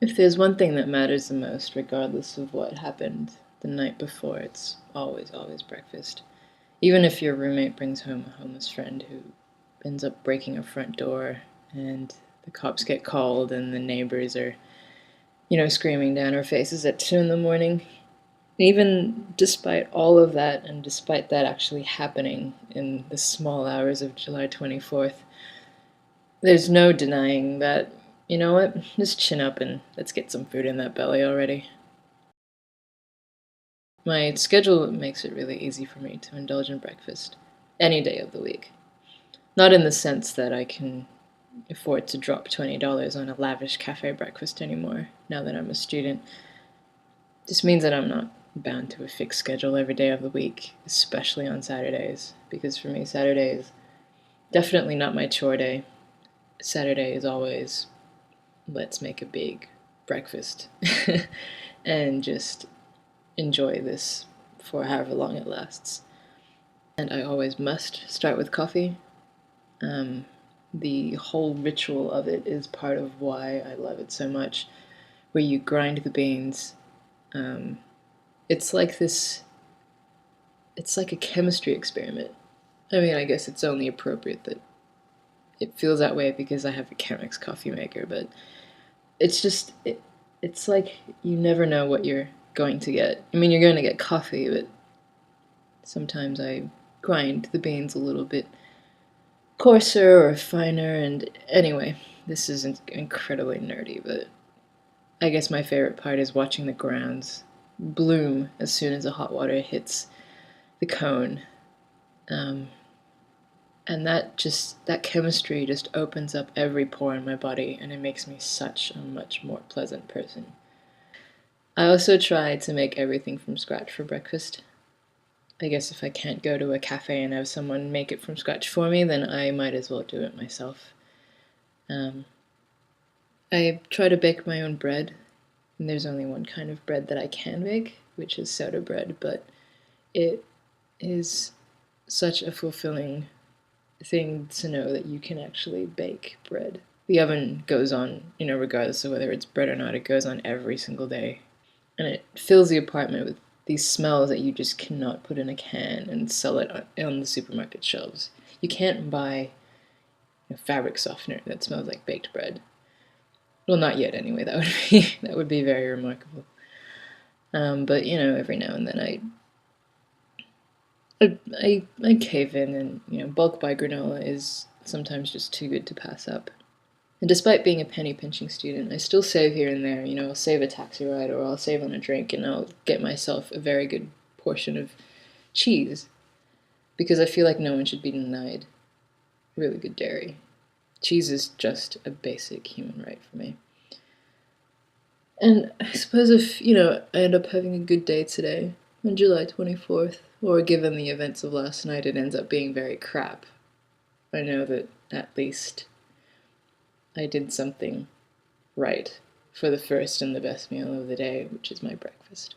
If there's one thing that matters the most, regardless of what happened the night before, it's always, always breakfast. Even if your roommate brings home a homeless friend who ends up breaking a front door and the cops get called and the neighbors are, screaming down our faces at 2 in the morning. Even despite all of that, and despite that actually happening in the small hours of July 24th, there's no denying that, you know what, just chin up and let's get some food in that belly already. My schedule makes it really easy for me to indulge in breakfast any day of the week. Not in the sense that I can afford to drop $20 on a lavish cafe breakfast anymore now that I'm a student. This means that I'm not bound to a fixed schedule every day of the week, especially on Saturdays, because for me, Saturday is definitely not my chore day. Saturday is always, let's make a big breakfast and just enjoy this for however long it lasts. And I always must start with coffee. The whole ritual of it is part of why I love it so much, where you grind the beans. It's like this, it's like a chemistry experiment. I mean, I guess it's only appropriate that it feels that way because I have a Chemex coffee maker, but it's like you never know what you're going to get. I mean, you're going to get coffee, but sometimes I grind the beans a little bit coarser or finer, and anyway, this is incredibly nerdy, but I guess my favorite part is watching the grounds bloom as soon as the hot water hits the cone. Um, and that chemistry just opens up every pore in my body, and it makes me such a much more pleasant person. I also try to make everything from scratch for breakfast. I guess if I can't go to a cafe and have someone make it from scratch for me, then I might as well do it myself. Um, I try to bake my own bread, and there's only one kind of bread that I can bake, which is soda bread, but it is such a fulfilling thing to know that you can actually bake bread. The oven goes on, regardless of whether it's bread or not, it goes on every single day. And it fills the apartment with these smells that you just cannot put in a can and sell it on the supermarket shelves. You can't buy a fabric softener that smells like baked bread. Well, not yet anyway. That would be very remarkable. But every now and then I cave in, and bulk buy granola is sometimes just too good to pass up. And despite being a penny pinching student, I still save here and there. I'll save a taxi ride or I'll save on a drink, and I'll get myself a very good portion of cheese because I feel like no one should be denied really good dairy. Cheese is just a basic human right for me. And I suppose if, I end up having a good day today, on July 24th, or given the events of last night, it ends up being very crap, I know that at least I did something right for the first and the best meal of the day, which is my breakfast.